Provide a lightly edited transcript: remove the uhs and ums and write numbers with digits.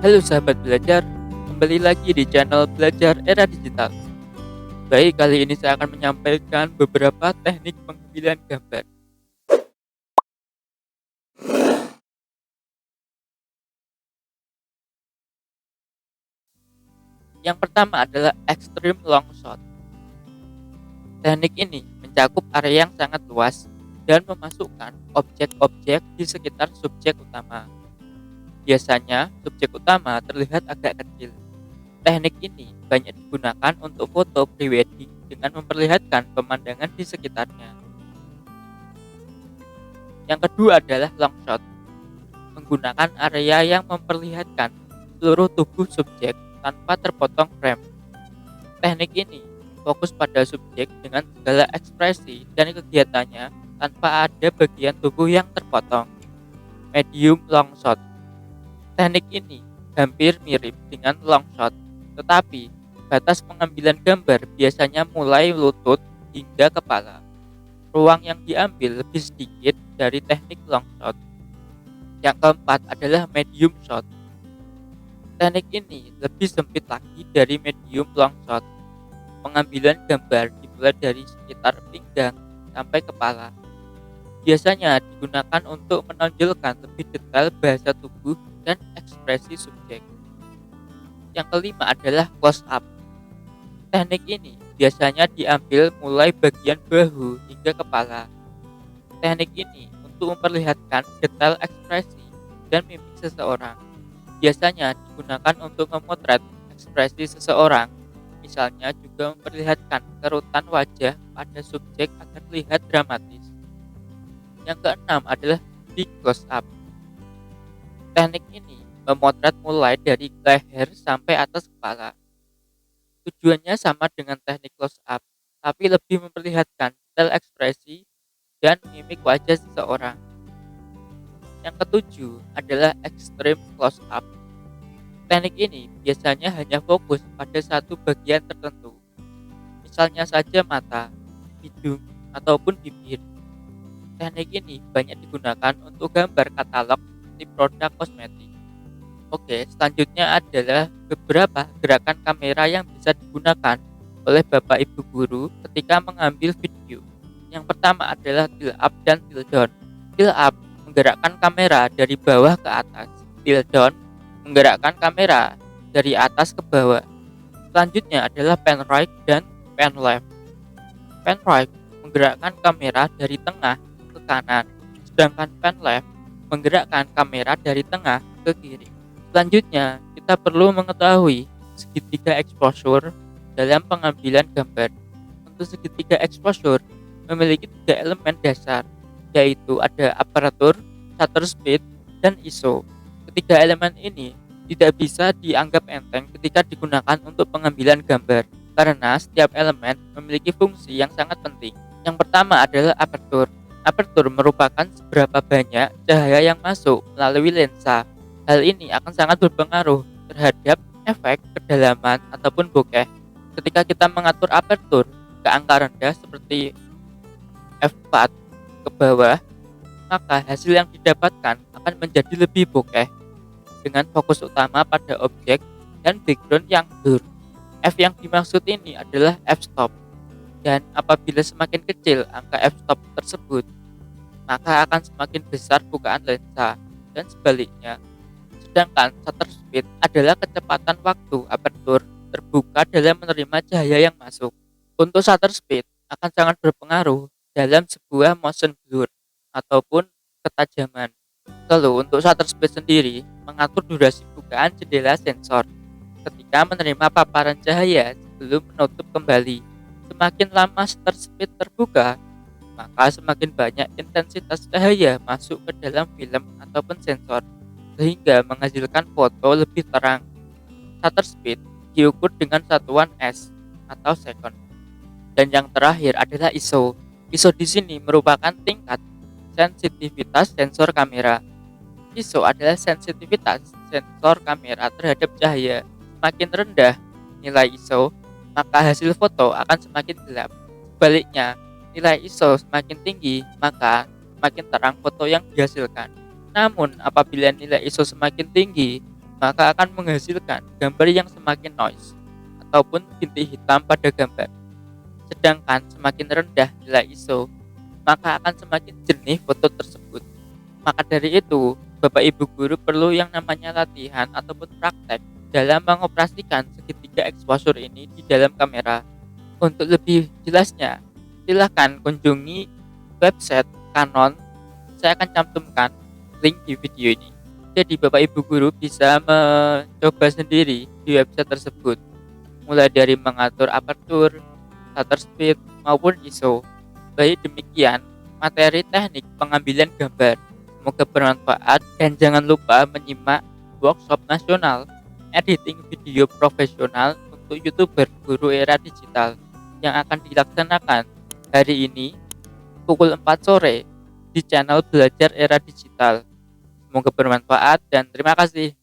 Halo sahabat belajar, kembali lagi di channel Belajar Era Digital. Baik, kali ini saya akan menyampaikan beberapa teknik pengambilan gambar. Yang pertama adalah extreme long shot. Teknik ini mencakup area yang sangat luas dan memasukkan objek-objek di sekitar subjek utama. Biasanya, subjek utama terlihat agak kecil. Teknik ini banyak digunakan untuk foto prewedding dengan memperlihatkan pemandangan di sekitarnya. Yang kedua adalah long shot, menggunakan area yang memperlihatkan seluruh tubuh subjek tanpa terpotong frame. Teknik ini fokus pada subjek dengan segala ekspresi dan kegiatannya tanpa ada bagian tubuh yang terpotong. Medium long shot. Teknik ini hampir mirip dengan long shot, tetapi batas pengambilan gambar biasanya mulai lutut hingga kepala. Ruang yang diambil lebih sedikit dari teknik long shot. Yang keempat adalah medium shot. Teknik ini lebih sempit lagi dari medium long shot. Pengambilan gambar dimulai dari sekitar pinggang sampai kepala. Biasanya digunakan untuk menonjolkan lebih detail bahasa tubuh dan ekspresi subjek. Yang kelima adalah close up. Teknik ini biasanya diambil mulai bagian bahu hingga kepala. Teknik ini untuk memperlihatkan detail ekspresi dan mimik seseorang. Biasanya digunakan untuk memotret ekspresi seseorang. Misalnya juga memperlihatkan kerutan wajah pada subjek agar terlihat dramatis. Yang keenam adalah big close up. Teknik ini memotret mulai dari leher sampai atas kepala. Tujuannya sama dengan teknik close up, tapi lebih memperlihatkan detail ekspresi dan mimik wajah seseorang. Yang ketujuh adalah extreme close up. Teknik ini biasanya hanya fokus pada satu bagian tertentu, misalnya saja mata, hidung, ataupun bibir. Teknik ini banyak digunakan untuk gambar katalog di produk kosmetik. Oke, selanjutnya adalah beberapa gerakan kamera yang bisa digunakan oleh Bapak Ibu guru ketika mengambil video. Yang pertama adalah tilt up dan tilt down. Tilt up menggerakkan kamera dari bawah ke atas. Tilt down menggerakkan kamera dari atas ke bawah. Selanjutnya adalah pan right dan pan left. Pan right menggerakkan kamera dari tengah ke kanan, sedangkan pan left menggerakkan kamera dari tengah ke kiri. Selanjutnya, kita perlu mengetahui segitiga exposure dalam pengambilan gambar. Untuk segitiga exposure memiliki 3 elemen dasar, yaitu ada aperture, shutter speed, dan ISO. Ketiga elemen ini tidak bisa dianggap enteng ketika digunakan untuk pengambilan gambar, karena setiap elemen memiliki fungsi yang sangat penting. Yang pertama adalah aperture. Aperture merupakan seberapa banyak cahaya yang masuk melalui lensa. Hal ini akan sangat berpengaruh terhadap efek kedalaman ataupun bokeh. Ketika kita mengatur aperture ke angka rendah seperti f4 ke bawah, maka hasil yang didapatkan akan menjadi lebih bokeh dengan fokus utama pada objek dan background yang blur. F yang dimaksud ini adalah f-stop. Dan apabila semakin kecil angka f-stop tersebut, maka akan semakin besar bukaan lensa, dan sebaliknya. Sedangkan shutter speed adalah kecepatan waktu aperture terbuka dalam menerima cahaya yang masuk. Untuk shutter speed akan sangat berpengaruh dalam sebuah motion blur ataupun ketajaman. Lalu untuk shutter speed sendiri mengatur durasi bukaan jendela sensor ketika menerima paparan cahaya sebelum menutup kembali. Semakin lama shutter speed terbuka, maka semakin banyak intensitas cahaya masuk ke dalam film ataupun sensor, sehingga menghasilkan foto lebih terang. Shutter speed diukur dengan satuan S atau second. Dan yang terakhir adalah ISO. ISO di sini merupakan tingkat sensitivitas sensor kamera. ISO adalah sensitivitas sensor kamera terhadap cahaya. Semakin rendah nilai ISO, maka hasil foto akan semakin gelap. Sebaliknya, nilai ISO semakin tinggi, maka semakin terang foto yang dihasilkan. Namun, apabila nilai ISO semakin tinggi, maka akan menghasilkan gambar yang semakin noise ataupun bintik hitam pada gambar. Sedangkan semakin rendah nilai ISO, maka akan semakin jernih foto tersebut. Maka dari itu, Bapak Ibu guru perlu yang namanya latihan ataupun praktek dalam mengoperasikan segitiga exposure ini di dalam kamera. Untuk lebih jelasnya, silahkan kunjungi website Canon. Saya akan cantumkan link di video ini. Jadi Bapak Ibu guru bisa mencoba sendiri di website tersebut, mulai dari mengatur aperture, shutter speed, maupun ISO. Baik demikian, materi teknik pengambilan gambar. Semoga bermanfaat dan jangan lupa menyimak workshop nasional editing video profesional untuk YouTuber guru era digital yang akan dilaksanakan hari ini pukul 4 sore di channel Belajar Era Digital. Semoga bermanfaat dan terima kasih.